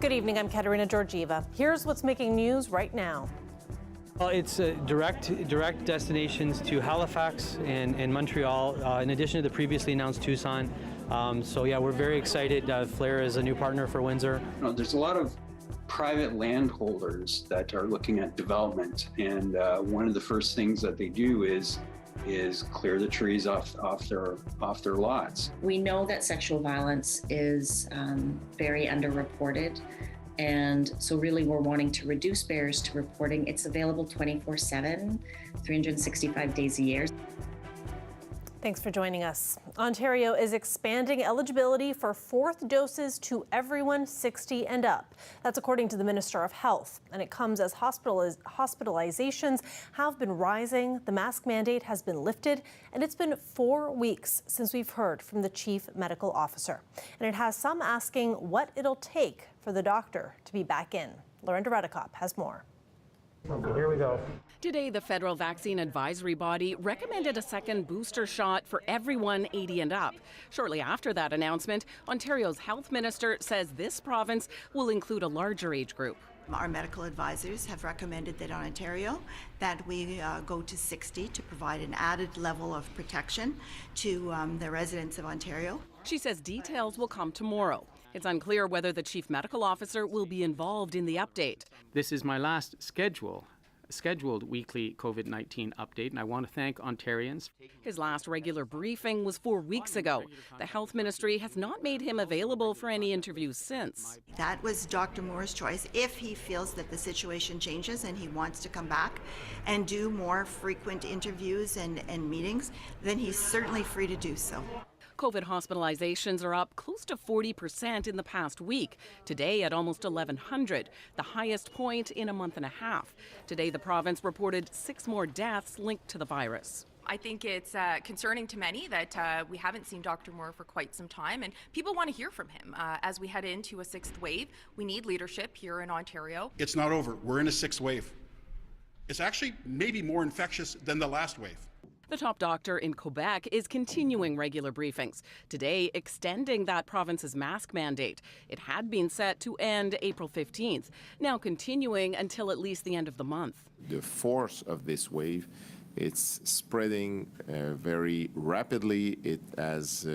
Good evening, I'm Katerina Georgieva. Here's what's making news right now. Well, it's direct destinations to Halifax and Montreal, in addition to the previously announced Tucson. So yeah, we're very excited. Flair is a new partner for Windsor. There's a lot of private landholders that are looking at development, and one of the first things that they do is clear the trees off their lots. We know that sexual violence is very underreported. And so really we're wanting to reduce barriers to reporting. It's available 24/7, 365 days a year. Thanks for joining us. Ontario is expanding eligibility for fourth doses to everyone 60 and up. That's according to the Minister of Health. And it comes as hospitalizations have been rising, the mask mandate has been lifted, and it's been 4 weeks since we've heard from the Chief Medical Officer. And it has some asking what it'll take for the doctor to be back in. Lorinda Redekop has more. Okay, here we go. Today, the federal vaccine advisory body recommended a second booster shot for everyone 80 and up. Shortly after that announcement, Ontario's health minister says this province will include a larger age group. Our medical advisors have recommended that in Ontario that we go to 60 to provide an added level of protection to the residents of Ontario. She says details will come tomorrow. It's unclear whether the chief medical officer will be involved in the update. This is my last scheduled weekly COVID-19 update, and I want to thank Ontarians. His last regular briefing was 4 weeks ago. The health ministry has not made him available for any interviews since. That was Dr. Moore's choice. If he feels that the situation changes and he wants to come back and do more frequent interviews and meetings, then he's certainly free to do so. COVID hospitalizations are up close to 40% in the past week. Today at almost 1,100, the highest point in a month and a half. Today the province reported 6 more deaths linked to the virus. I think it's concerning to many that we haven't seen Dr. Moore for quite some time, and people want to hear from him. As we head into a 6th wave, we need leadership here in Ontario. It's not over. We're in a 6th wave. It's actually maybe more infectious than the last wave. The top doctor in Quebec is continuing regular briefings, today extending that province's mask mandate. It had been set to end April 15th, now continuing until at least the end of the month. The force of this wave, it's spreading very rapidly. It has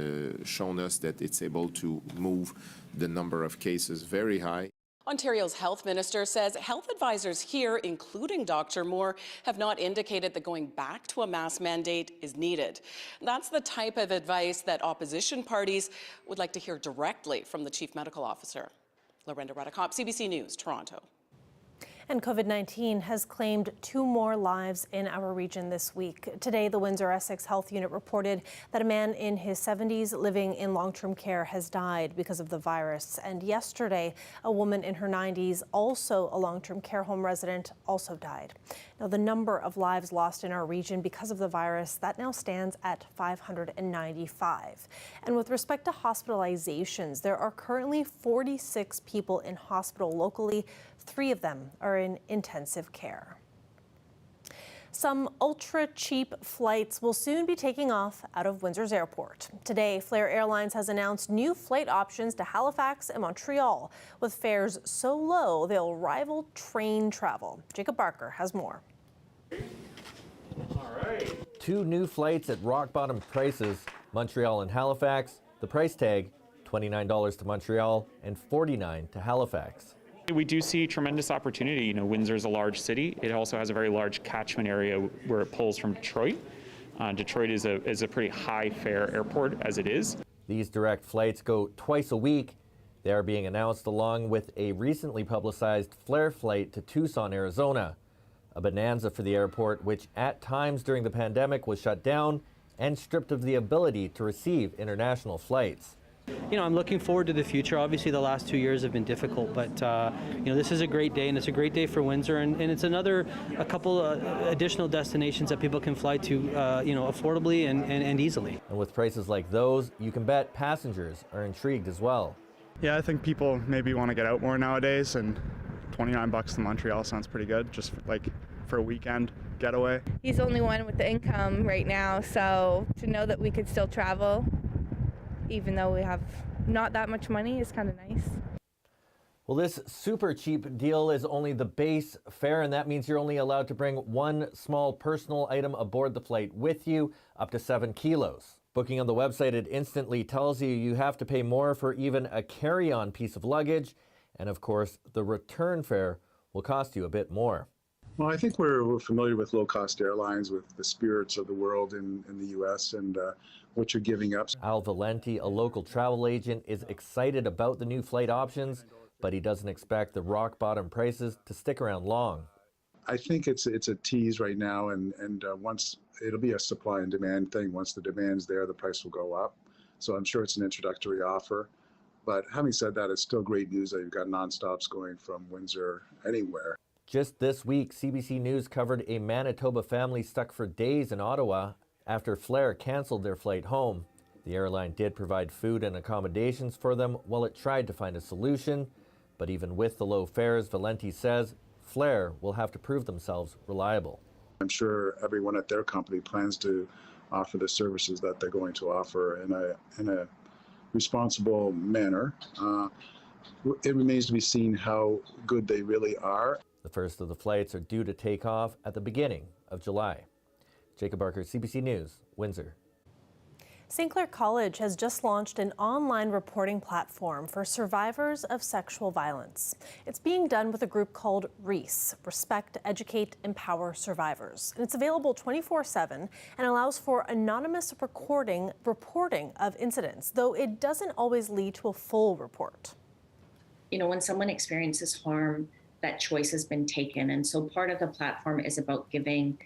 shown us that it's able to move the number of cases very high. Ontario's health minister says health advisors here, including Dr. Moore, have not indicated that going back to a mask mandate is needed. That's the type of advice that opposition parties would like to hear directly from the Chief Medical Officer. Lorinda Redekop, CBC News, Toronto. And COVID-19 has claimed 2 more lives in our region this week. Today, the Windsor-Essex Health Unit reported that a man in his 70s living in long-term care has died because of the virus. And yesterday, a woman in her 90s, also a long-term care home resident, also died. Now, the number of lives lost in our region because of the virus, that now stands at 595. And with respect to hospitalizations, there are currently 46 people in hospital locally. 3 of them are in intensive care. Some ultra-cheap flights will soon be taking off out of Windsor's airport. Today, Flair Airlines has announced new flight options to Halifax and Montreal, with fares so low they'll rival train travel. Jacob Barker has more. All right. 2 new flights at rock-bottom prices, Montreal and Halifax. The price tag, $29 to Montreal and $49 to Halifax. We do see tremendous opportunity. Windsor is a large city. It also has a very large catchment area where it pulls from Detroit. Detroit is a pretty high fare airport as it is. These direct flights go twice a week. They are being announced along with a recently publicized Flair flight to Tucson, Arizona. A bonanza for the airport, which at times during the pandemic was shut down and stripped of the ability to receive international flights. I'm looking forward to the future. Obviously, the last 2 years have been difficult, but this is a great day, and it's a great day for Windsor, and it's a couple additional destinations that people can fly to, affordably and easily. And with prices like those, you can bet passengers are intrigued as well. Yeah, I think people maybe want to get out more nowadays, and $29 to Montreal sounds pretty good, just for a weekend getaway. He's the only one with the income right now, so to know that we could still travel, even though we have not that much money, is kind of nice. Well, this super cheap deal is only the base fare, and that means you're only allowed to bring one small personal item aboard the flight with you, up to 7 kilos. Booking on the website, it instantly tells you have to pay more for even a carry-on piece of luggage, and of course, the return fare will cost you a bit more. Well, I think we're familiar with low-cost airlines, with the Spirits of the world in the U.S. and what you're giving up. Al Valenti, a local travel agent, is excited about the new flight options, but he doesn't expect the rock-bottom prices to stick around long. I think it's a tease right now, and once it'll be a supply and demand thing. Once the demand's there, the price will go up. So I'm sure it's an introductory offer. But having said that, it's still great news that you've got nonstops going from Windsor anywhere. Just this week, CBC News covered a Manitoba family stuck for days in Ottawa after Flair canceled their flight home. The airline did provide food and accommodations for them while it tried to find a solution. But even with the low fares, Valenti says Flair will have to prove themselves reliable. I'm sure everyone at their company plans to offer the services that they're going to offer in a responsible manner. It remains to be seen how good they really are. The first of the flights are due to take off at the beginning of July. Jacob Barker, CBC News, Windsor. St. Clair College has just launched an online reporting platform for survivors of sexual violence. It's being done with a group called REASE, Respect, Educate, Empower Survivors. And it's available 24/7 and allows for anonymous reporting of incidents, though it doesn't always lead to a full report. You know, when someone experiences harm, that choice has been taken. And so part of the platform is about giving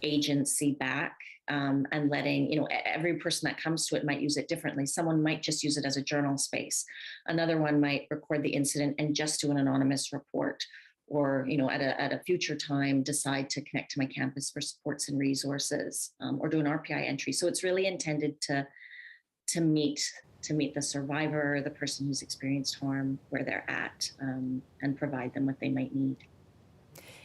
agency back and letting, you know, every person that comes to it might use it differently. Someone might just use it as a journal space. Another one might record the incident and just do an anonymous report, or, you know, at a future time, decide to connect to my campus for supports and resources, or do an RPI entry. So it's really intended to meet the survivor, the person who's experienced harm, where they're at, and provide them what they might need.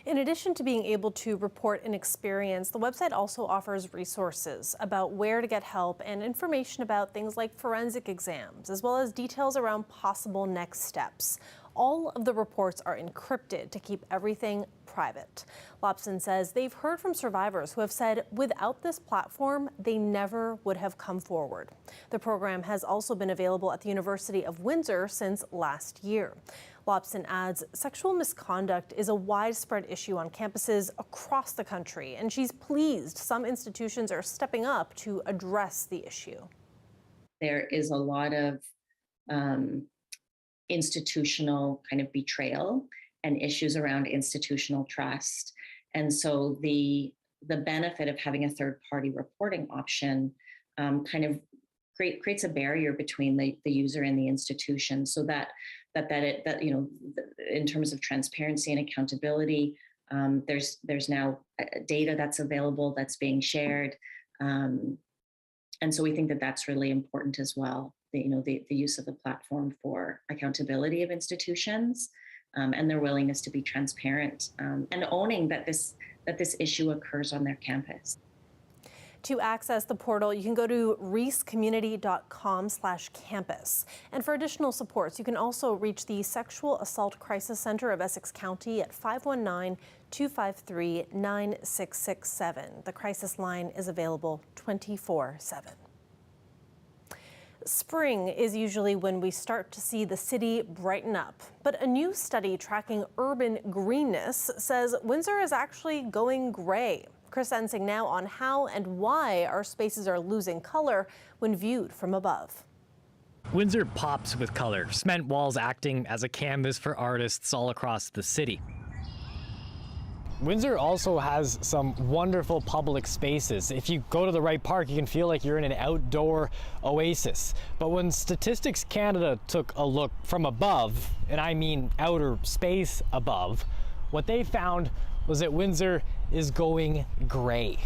In addition to being able to report an experience, the website also offers resources about where to get help and information about things like forensic exams, as well as details around possible next steps. All of the reports are encrypted to keep everything private. Lobson says they've heard from survivors who have said without this platform, they never would have come forward. The program has also been available at the University of Windsor since last year. Lobson adds sexual misconduct is a widespread issue on campuses across the country, and she's pleased some institutions are stepping up to address the issue. There is a lot of institutional kind of betrayal and issues around institutional trust. And so the benefit of having a third-party reporting option kind of creates a barrier between the user and the institution, so that you know, in terms of transparency and accountability, there's now data that's available that's being shared, and so we think that that's really important as well. The use of the platform for accountability of institutions, and their willingness to be transparent, and owning that this issue occurs on their campus. To access the portal, you can go to reesecommunity.com/campus. And for additional supports, you can also reach the Sexual Assault Crisis Center of Essex County at 519-253-9667. The crisis line is available 24/7. Spring is usually when we start to see the city brighten up, but a new study tracking urban greenness says Windsor is actually going gray. Chris Ensing now on how and why our spaces are losing color when viewed from above. Windsor pops with color, cement walls acting as a canvas for artists all across the city. Windsor also has some wonderful public spaces. If you go to the right park, you can feel like you're in an outdoor oasis. But when Statistics Canada took a look from above, and I mean outer space above, what they found was that Windsor is going gray.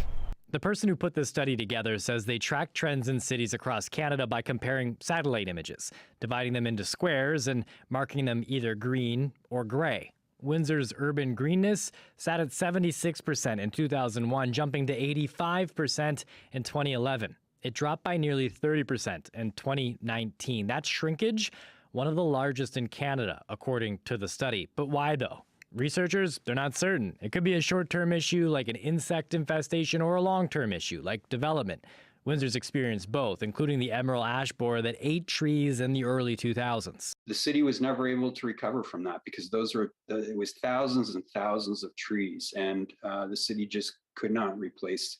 The person who put this study together says they track trends in cities across Canada by comparing satellite images, dividing them into squares and marking them either green or gray. Windsor's urban greenness sat at 76% in 2001, jumping to 85% in 2011. It dropped by nearly 30% in 2019. That shrinkage one of the largest in Canada, according to the study. But why though? Researchers, they're not certain. It could be a short-term issue like an insect infestation or a long-term issue like development. Windsor's experienced both, including the emerald ash borer that ate trees in the early 2000s. The city was never able to recover from that because it was thousands and thousands of trees, and the city just could not replace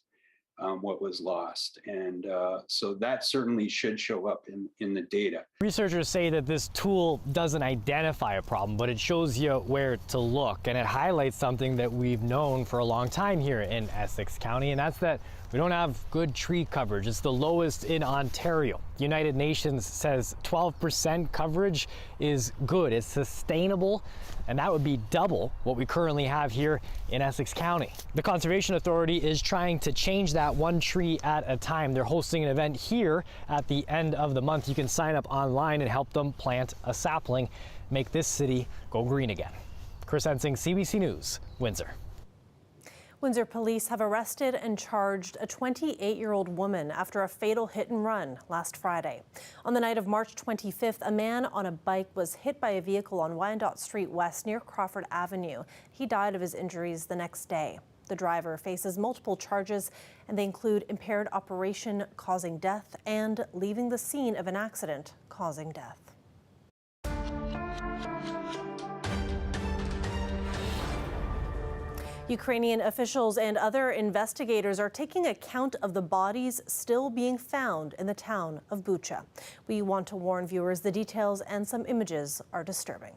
what was lost. And so that certainly should show up in the data. Researchers say that this tool doesn't identify a problem, but it shows you where to look, and it highlights something that we've known for a long time here in Essex County, and that's that we don't have good tree coverage. It's the lowest in Ontario. United Nations says 12% coverage is good, it's sustainable, and that would be double what we currently have here in Essex County. The Conservation Authority is trying to change that one tree at a time. They're hosting an event here at the end of the month. You can sign up online and help them plant a sapling, make this city go green again. Chris Ensing, CBC News, Windsor. Windsor police have arrested and charged a 28-year-old woman after a fatal hit and run last Friday. On the night of March 25th, a man on a bike was hit by a vehicle on Wyandotte Street West near Crawford Avenue. He died of his injuries the next day. The driver faces multiple charges, and they include impaired operation causing death and leaving the scene of an accident causing death. Ukrainian officials and other investigators are taking account of the bodies still being found in the town of Bucha. We want to warn viewers the details and some images are disturbing.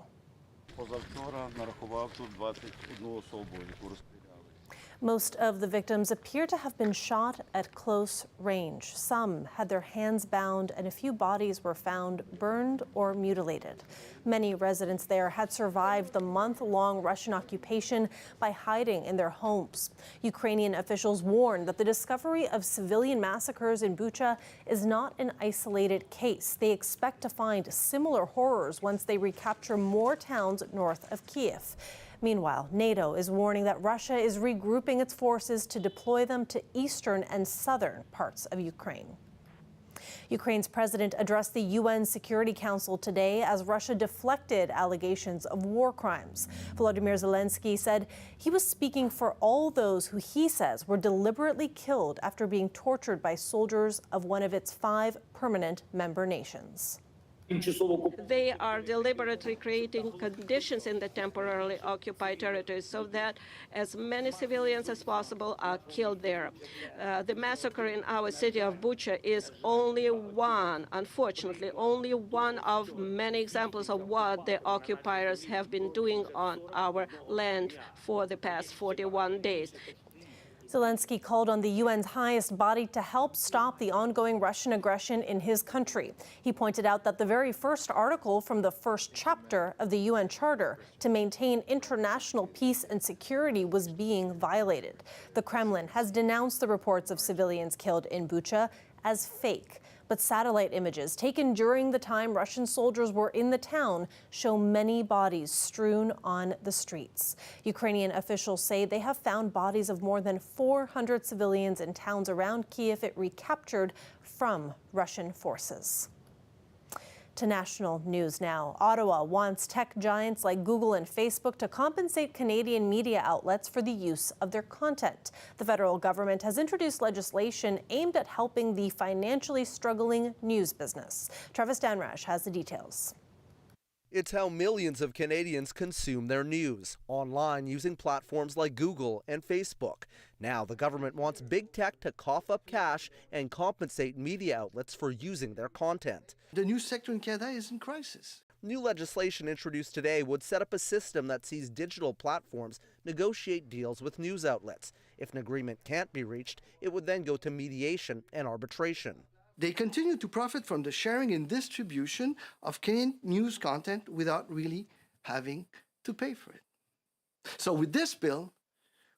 Most of the victims appear to have been shot at close range. Some had their hands bound, and a few bodies were found burned or mutilated. Many residents there had survived the month-long Russian occupation by hiding in their homes. Ukrainian officials warned that the discovery of civilian massacres in Bucha is not an isolated case. They expect to find similar horrors once they recapture more towns north of Kiev. Meanwhile, NATO is warning that Russia is regrouping its forces to deploy them to eastern and southern parts of Ukraine. Ukraine's president addressed the UN Security Council today as Russia deflected allegations of war crimes. Volodymyr Zelensky said he was speaking for all those who he says were deliberately killed after being tortured by soldiers of one of its 5 permanent member nations. They are deliberately creating conditions in the temporarily occupied territories so that as many civilians as possible are killed there. The massacre in our city of Bucha is only one, unfortunately, only one of many examples of what the occupiers have been doing on our land for the past 41 days. Zelensky called on the UN's highest body to help stop the ongoing Russian aggression in his country. He pointed out that the very first article from the first chapter of the UN Charter to maintain international peace and security was being violated. The Kremlin has denounced the reports of civilians killed in Bucha as fake. But satellite images taken during the time Russian soldiers were in the town show many bodies strewn on the streets. Ukrainian officials say they have found bodies of more than 400 civilians in towns around Kiev it recaptured from Russian forces. To national news now. Ottawa wants tech giants like Google and Facebook to compensate Canadian media outlets for the use of their content. The federal government has introduced legislation aimed at helping the financially struggling news business. Travis Danrash has the details. It's how millions of Canadians consume their news, online using platforms like Google and Facebook. Now the government wants big tech to cough up cash and compensate media outlets for using their content. The news sector in Canada is in crisis. New legislation introduced today would set up a system that sees digital platforms negotiate deals with news outlets. If an agreement can't be reached, it would then go to mediation and arbitration. They continue to profit from the sharing and distribution of Canadian news content without really having to pay for it. So with this bill,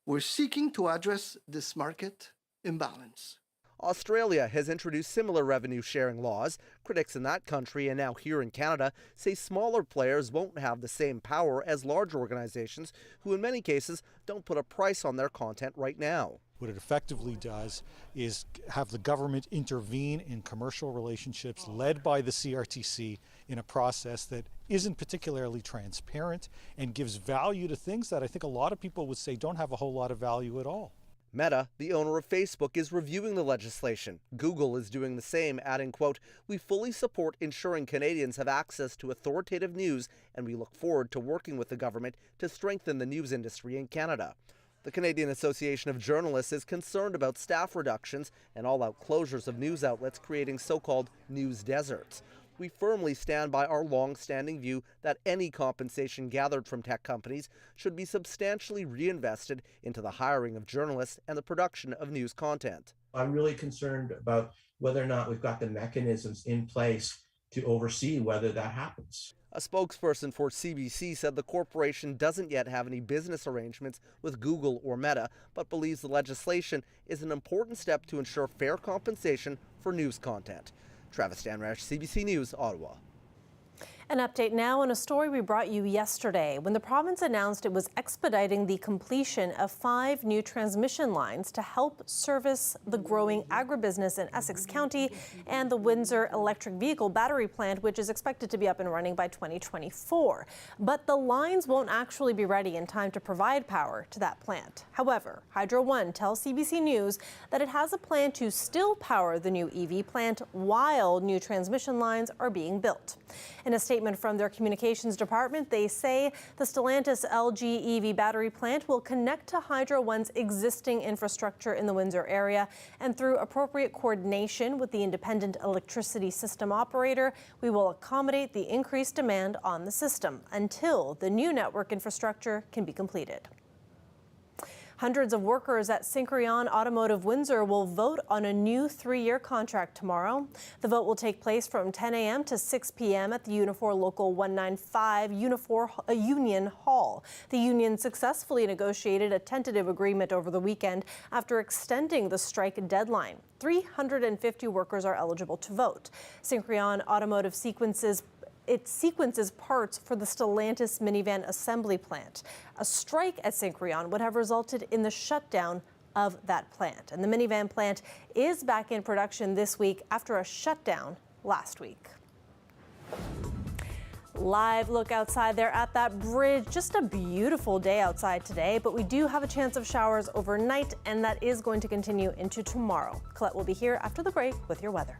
we're seeking to address this market imbalance. Australia has introduced similar revenue sharing laws. Critics in that country and now here in Canada say smaller players won't have the same power as large organizations who in many cases don't put a price on their content right now. What it effectively does is have the government intervene in commercial relationships led by the CRTC in a process that isn't particularly transparent and gives value to things that I think a lot of people would say don't have a whole lot of value at all. Meta, the owner of Facebook, is reviewing the legislation. Google is doing the same, adding, quote, "We fully support ensuring Canadians have access to authoritative news, and we look forward to working with the government to strengthen the news industry in Canada." The Canadian Association of Journalists is concerned about staff reductions and all-out closures of news outlets, creating so-called news deserts. We firmly stand by our long-standing view that any compensation gathered from tech companies should be substantially reinvested into the hiring of journalists and the production of news content. I'm really concerned about whether or not we've got the mechanisms in place to oversee whether that happens. A spokesperson for CBC said the corporation doesn't yet have any business arrangements with Google or Meta, but believes the legislation is an important step to ensure fair compensation for news content. Travis Stanrash, CBC News, Ottawa. An update now on a story we brought you yesterday when the province announced it was expediting the completion of 5 new transmission lines to help service the growing agribusiness in Essex County and the Windsor electric vehicle battery plant, which is expected to be up and running by 2024. But the lines won't actually be ready in time to provide power to that plant. However, Hydro One tells CBC News that it has a plan to still power the new EV plant while new transmission lines are being built. In a statement from their communications department, they say the Stellantis LG EV battery plant will connect to Hydro One's existing infrastructure in the Windsor area, and through appropriate coordination with the independent electricity system operator, we will accommodate the increased demand on the system until the new network infrastructure can be completed. Hundreds of workers at Syncreon Automotive Windsor will vote on a new 3-year contract tomorrow. The vote will take place from 10 a.m. to 6 p.m. at the Unifor Local 195 Union Hall. The union successfully negotiated a tentative agreement over the weekend after extending the strike deadline. 350 workers are eligible to vote. Syncreon Automotive sequences parts for the Stellantis minivan assembly plant. A strike at Syncreon would have resulted in the shutdown of that plant. And the minivan plant is back in production this week after a shutdown last week. Live look outside there at that bridge. Just a beautiful day outside today, but we do have a chance of showers overnight, and that is going to continue into tomorrow. Colette will be here after the break with your weather.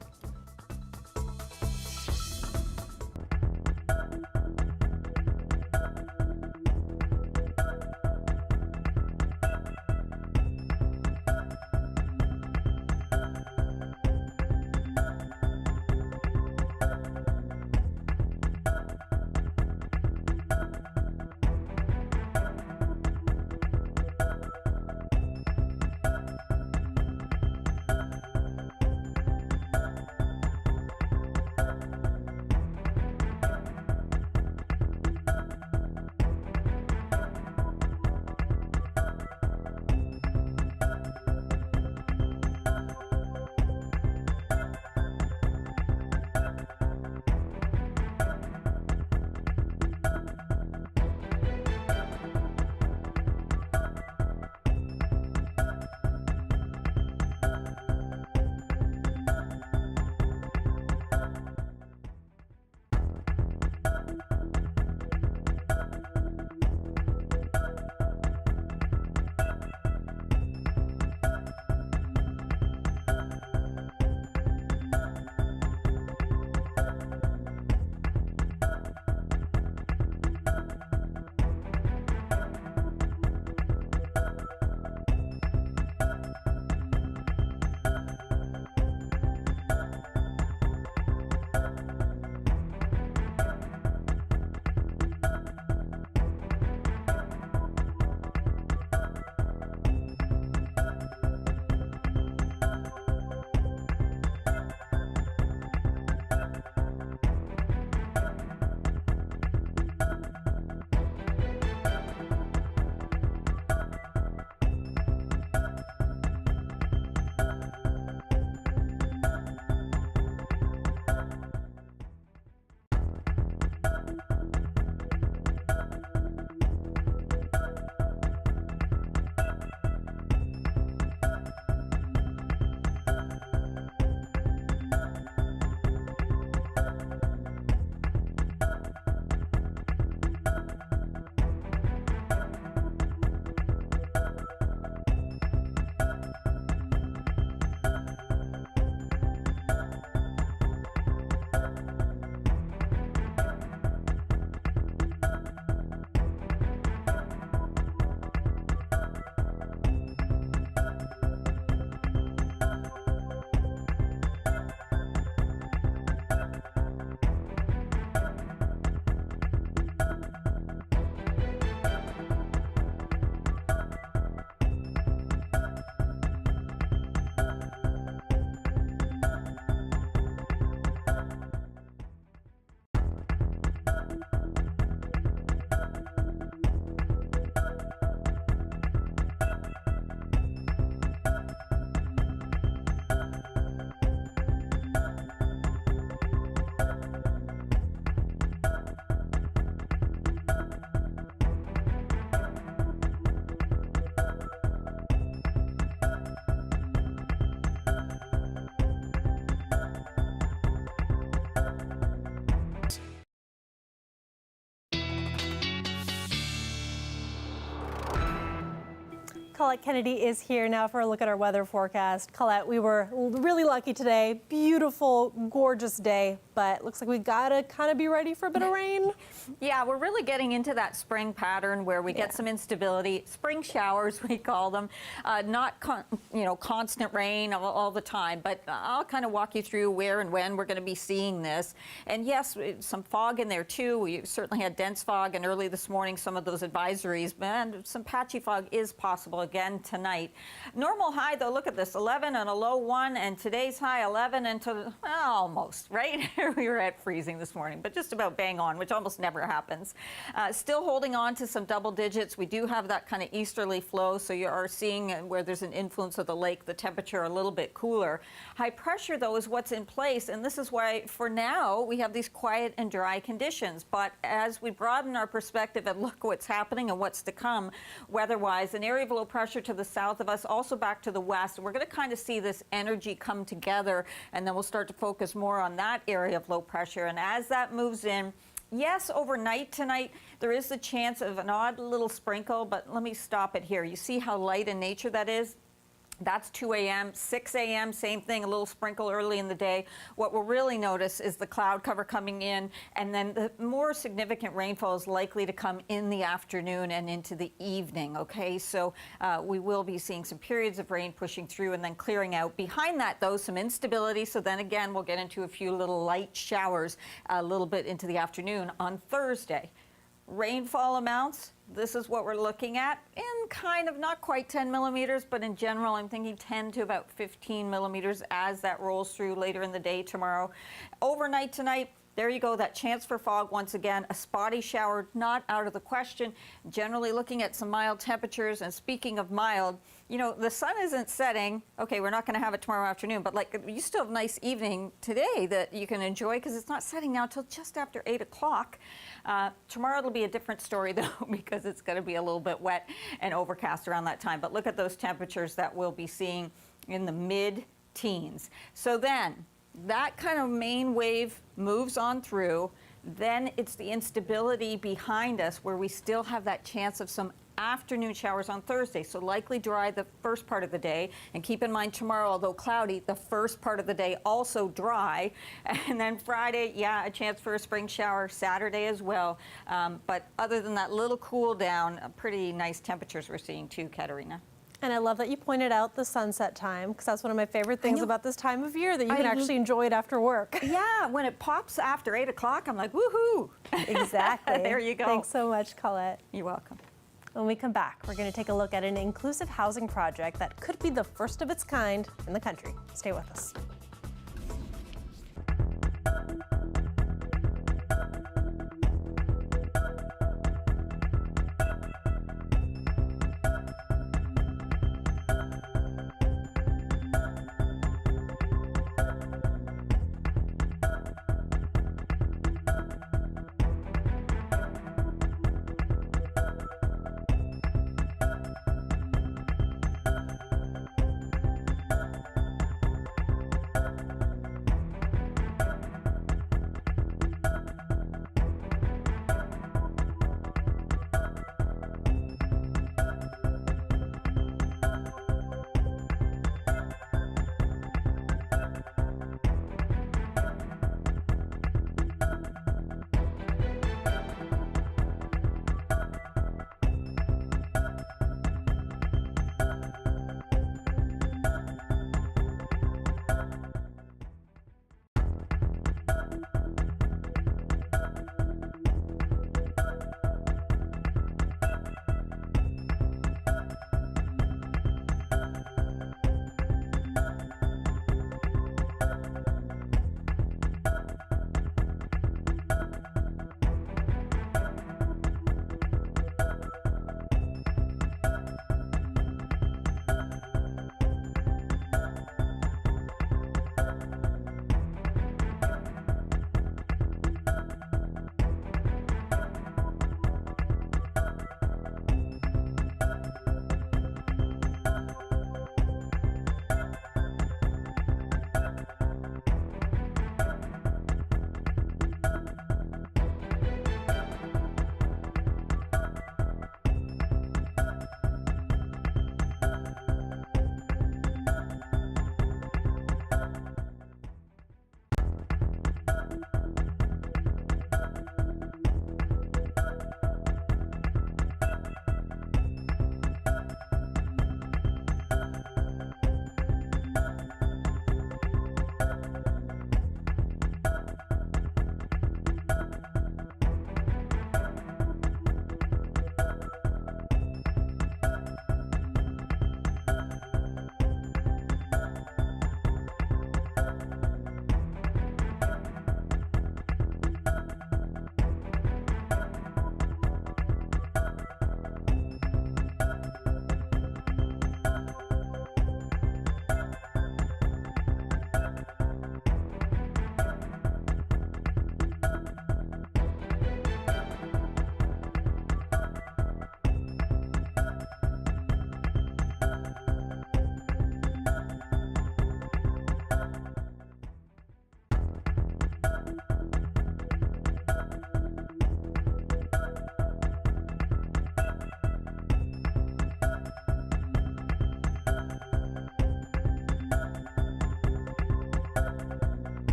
Colette Kennedy is here now for a look at our weather forecast. Colette, we were really lucky today. Beautiful, gorgeous day, but looks like we gotta kind of be ready for a bit of rain. Yeah, we're really getting into that spring pattern where we get some instability. Spring showers, we call them. Not constant rain all the time, but I'll kind of walk you through where and when we're going to be seeing this. And yes, some fog in there too. We certainly had dense fog, and early this morning some of those advisories, and some patchy fog is possible again tonight. Normal high though, look at this, 11 and a low 1, and today's high 11 and to almost, right? We were at freezing this morning, but just about bang on, which almost never happens. Still holding on to some double digits. We do have that kind of easterly flow, so you are seeing where there's an influence of the lake, the temperature a little bit cooler. High pressure though is what's in place, and this is why for now we have these quiet and dry conditions. But as we broaden our perspective and look what's happening and what's to come weather-wise, an area of low pressure to the south of us, also back to the west. We're going to kind of see this energy come together, and then we'll start to focus more on that area of low pressure. And as that moves in, yes, overnight tonight, there is the chance of an odd little sprinkle, but let me stop it here. You see how light in nature that is? That's 2 a.m., 6 a.m., same thing, a little sprinkle early in the day. What we'll really notice is the cloud cover coming in, and then the more significant rainfall is likely to come in the afternoon and into the evening, okay? So we will be seeing some periods of rain pushing through and then clearing out. Behind that, though, some instability, so then again, we'll get into a few little light showers a little bit into the afternoon on Thursday. Rainfall amounts, this is what we're looking at in kind of not quite 10 millimeters, but in general, I'm thinking 10 to about 15 millimeters as that rolls through later in the day tomorrow. Overnight tonight, there you go, that chance for fog once again, a spotty shower not out of the question. Generally looking at some mild temperatures, and speaking of mild, you know, the sun isn't setting. Okay, we're not going to have it tomorrow afternoon, but like you still have a nice evening today that you can enjoy because it's not setting now until just after 8 o'clock. Tomorrow it'll be a different story though because it's going to be a little bit wet and overcast around that time. But look at those temperatures that we'll be seeing in the mid-teens. So then, that kind of main wave moves on through. Then it's the instability behind us where we still have that chance of some afternoon showers on Thursday. So likely dry the first part of the day. And keep in mind tomorrow, although cloudy, the first part of the day also dry. And then Friday, yeah, a chance for a spring shower. Saturday as well. But other than that little cool down, pretty nice temperatures we're seeing too, Katerina. And I love that you pointed out the sunset time, because that's one of my favorite things about this time of year, that you can actually enjoy it after work. Yeah, when it pops after 8 o'clock, I'm like, woohoo! Exactly. There you go. Thanks so much, Colette. You're welcome. When we come back, we're going to take a look at an inclusive housing project that could be the first of its kind in the country. Stay with us.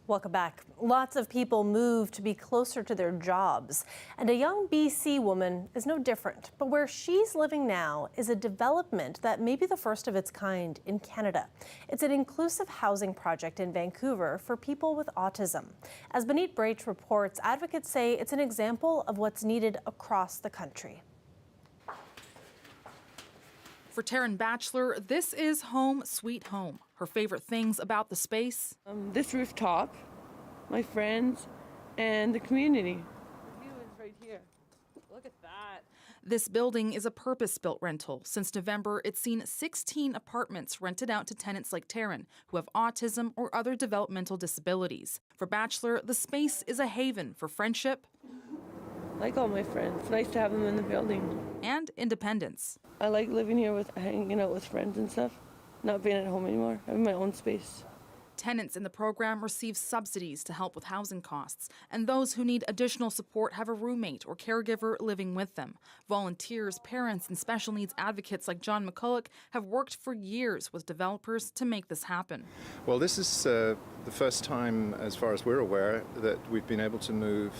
Welcome back. Lots of people move to be closer to their jobs, and a young BC woman is no different. But where she's living now is a development that may be the first of its kind in Canada. It's an inclusive housing project in Vancouver for people with autism. As Benit Brach reports, advocates say it's an example of what's needed across the country. For Taryn Batchelor, this is home sweet home. Her favorite things about the space? This rooftop, my friends, and the community. The view is right here. Look at that. This building is a purpose-built rental. Since November, it's seen 16 apartments rented out to tenants like Taryn, who have autism or other developmental disabilities. For Batchelor, the space is a haven for friendship. Like all my friends. It's nice to have them in the building. And independence. I like living here hanging out with friends and stuff. Not being at home anymore. I have my own space. Tenants in the program receive subsidies to help with housing costs, and those who need additional support have a roommate or caregiver living with them. Volunteers, parents, and special needs advocates like John McCulloch have worked for years with developers to make this happen. Well, this is the first time, as far as we're aware, that we've been able to move,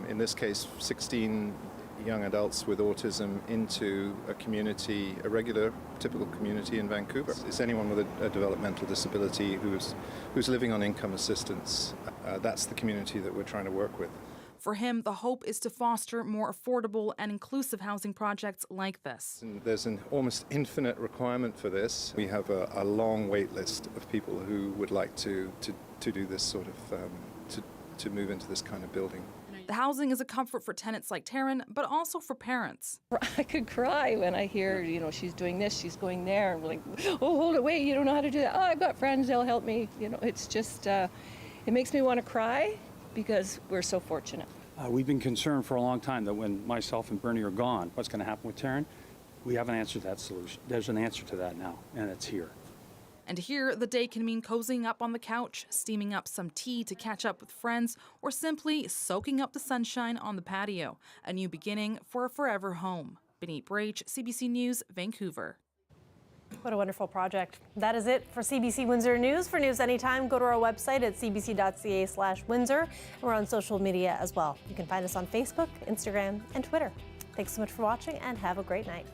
in this case, 16 young adults with autism into a community, a regular, typical community in Vancouver. It's anyone with a developmental disability who's living on income assistance. That's the community that we're trying to work with. For him, the hope is to foster more affordable and inclusive housing projects like this. And there's an almost infinite requirement for this. We have a long wait list of people who would like to do this sort of, to move into this kind of building. The housing is a comfort for tenants like Taryn, but also for parents. I could cry when I hear, she's doing this, she's going there. I'm like, oh, hold it, wait, you don't know how to do that. Oh, I've got friends, they'll help me. It's just, it makes me want to cry because we're so fortunate. We've been concerned for a long time that when myself and Bernie are gone, what's going to happen with Taryn? We have an answer to that solution. There's an answer to that now, and it's here. And here, the day can mean cozying up on the couch, steaming up some tea to catch up with friends, or simply soaking up the sunshine on the patio. A new beginning for a forever home. Benit Brach, CBC News, Vancouver. What a wonderful project. That is it for CBC Windsor News. For news anytime, go to our website at cbc.ca/Windsor. And we're on social media as well. You can find us on Facebook, Instagram, and Twitter. Thanks so much for watching, and have a great night.